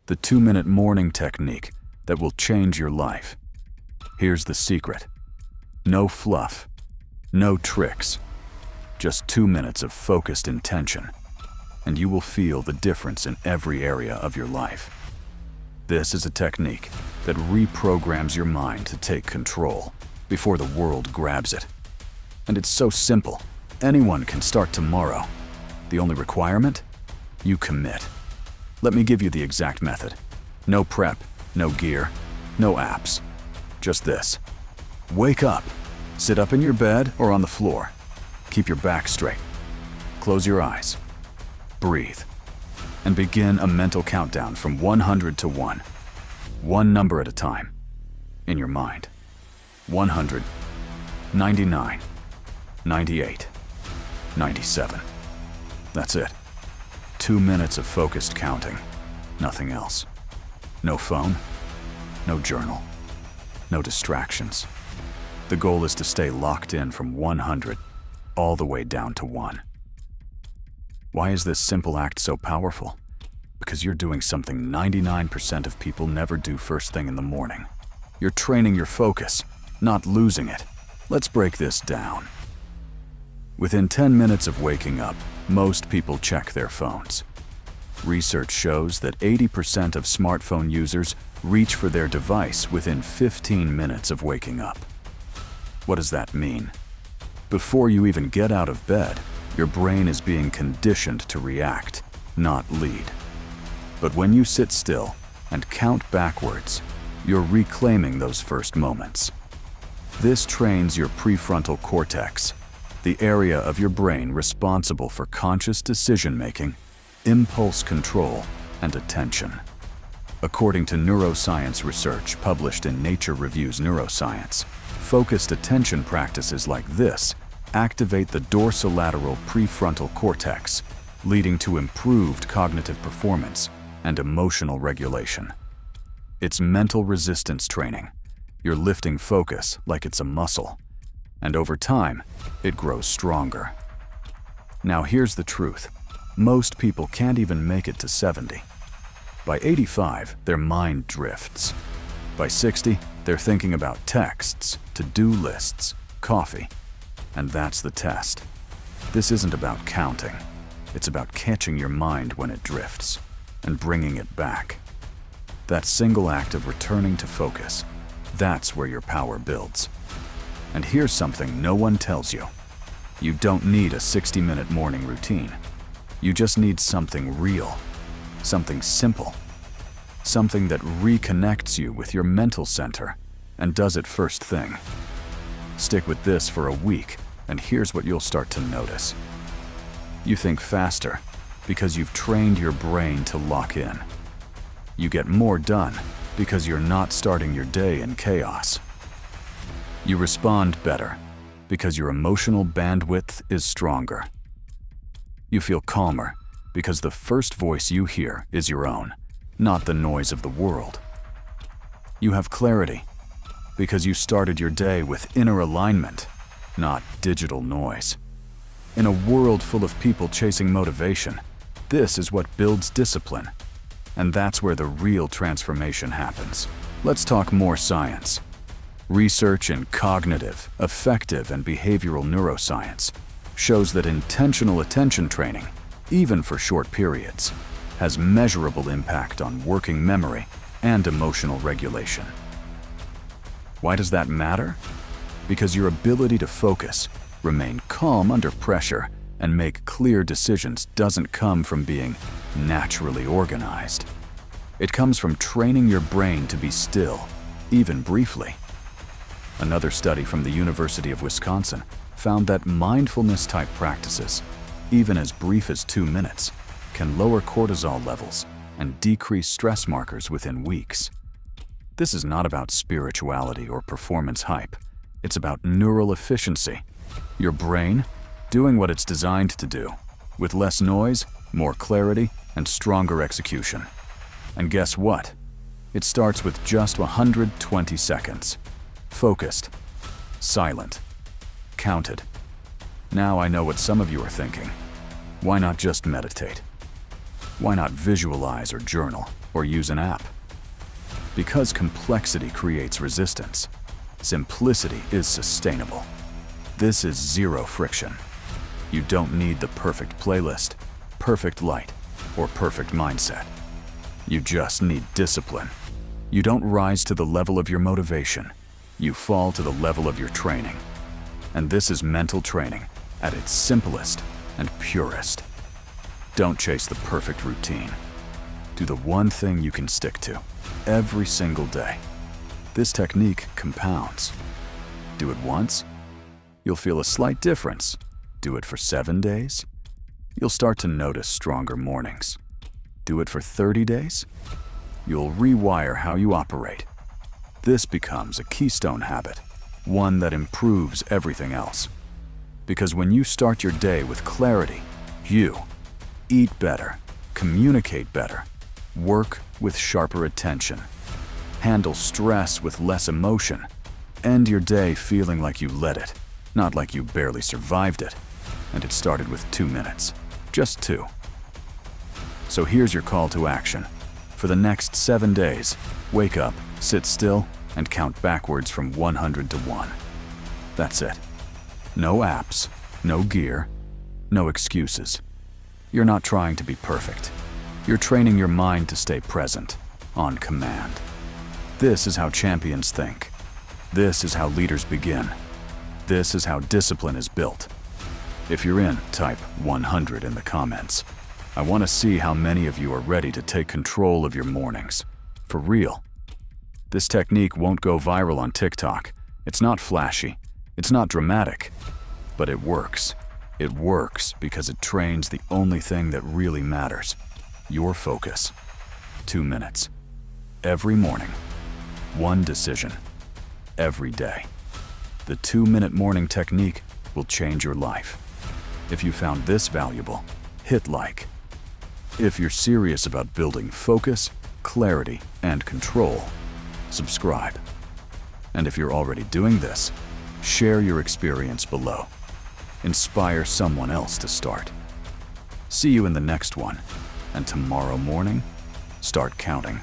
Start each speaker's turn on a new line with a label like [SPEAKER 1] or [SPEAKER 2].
[SPEAKER 1] the 2-minute morning technique that will change your life. Here's the secret. No fluff, no tricks, just 2 minutes of focused intention, and you will feel the difference in every area of your life. This is a technique that reprograms your mind to take control before the world grabs it. And it's so simple, anyone can start tomorrow. The only requirement? You commit. Let me give you the exact method. No prep, no gear, no apps. Just this. Wake up. Sit up in your bed or on the floor. Keep your back straight. Close your eyes. Breathe. And begin a mental countdown from 100 to 1. One number at a time. In your mind. 100, 99, 98, 97. That's it. 2 minutes of focused counting. Nothing else. No phone, no journal, no distractions. The goal is to stay locked in from 100 all the way down to 1. Why is this simple act so powerful? Because you're doing something 99% of people never do first thing in the morning. You're training your focus, not losing it. Let's break this down. Within 10 minutes of waking up, most people check their phones. Research shows that 80% of smartphone users reach for their device within 15 minutes of waking up. What does that mean? Before you even get out of bed, your brain is being conditioned to react, not lead. But when you sit still and count backwards, you're reclaiming those first moments. This trains your prefrontal cortex, the area of your brain responsible for conscious decision-making, impulse control, and attention. According to neuroscience research published in Nature Reviews Neuroscience, focused attention practices like this activate the dorsolateral prefrontal cortex, leading to improved cognitive performance and emotional regulation. It's mental resistance training. You're lifting focus like it's a muscle, and over time, it grows stronger. Now here's the truth. Most people can't even make it to 70. By 85, their mind drifts. By 60, they're thinking about texts, to-do lists, coffee. And that's the test. This isn't about counting. It's about catching your mind when it drifts and bringing it back. That single act of returning to focus, that's where your power builds. And here's something no one tells you. You don't need a 60-minute morning routine. You just need something real, something simple, something that reconnects you with your mental center and does it first thing. Stick with this for a week, and here's what you'll start to notice. You think faster because you've trained your brain to lock in. You get more done because you're not starting your day in chaos. You respond better because your emotional bandwidth is stronger. You feel calmer because the first voice you hear is your own, not the noise of the world. You have clarity because you started your day with inner alignment, not digital noise. In a world full of people chasing motivation, this is what builds discipline. And that's where the real transformation happens. Let's talk more science. Research in cognitive, affective, and behavioral neuroscience shows that intentional attention training, even for short periods, has measurable impact on working memory and emotional regulation. Why does that matter? Because your ability to focus, remain calm under pressure, and make clear decisions doesn't come from being naturally organized. It comes from training your brain to be still, even briefly. Another study from the University of Wisconsin found that mindfulness-type practices, even as brief as 2 minutes, can lower cortisol levels and decrease stress markers within weeks. This is not about spirituality or performance hype. It's about neural efficiency. Your brain doing what it's designed to do, with less noise, more clarity, and stronger execution. And guess what? It starts with just 120 seconds. Focused, silent, counted. Now I know what some of you are thinking. Why not just meditate? Why not visualize or journal? or use an app. Because complexity creates resistance, simplicity is sustainable. This is zero friction. You don't need the perfect playlist, perfect light, or perfect mindset. You just need discipline. You don't rise to the level of your motivation. You fall to the level of your training. And this is mental training at its simplest and purest. Don't chase the perfect routine. Do the one thing you can stick to every single day. This technique compounds. Do it once, you'll feel a slight difference. Do it for 7 days, you'll start to notice stronger mornings. Do it for 30 days, you'll rewire how you operate. This becomes a keystone habit, one that improves everything else. Because when you start your day with clarity, you eat better, communicate better, work with sharper attention, handle stress with less emotion, end your day feeling like you led it, not like you barely survived it. And it started with 2 minutes, just 2. So here's your call to action. For the next 7 days, wake up, sit still, and count backwards from 100 to 1. That's it. No apps, no gear, no excuses. You're not trying to be perfect. You're training your mind to stay present, on command. This is how champions think. This is how leaders begin. This is how discipline is built. If you're in, type 100 in the comments. I want to see how many of you are ready to take control of your mornings. For real. This technique won't go viral on TikTok. It's not flashy. It's not dramatic. But it works. It works because it trains the only thing that really matters. Your focus. 2 minutes. Every morning. One decision. Every day. The 2-minute morning technique will change your life. If you found this valuable, hit like. If you're serious about building focus, clarity, and control, subscribe. And if you're already doing this, share your experience below. Inspire someone else to start. See you in the next one, and tomorrow morning, start counting.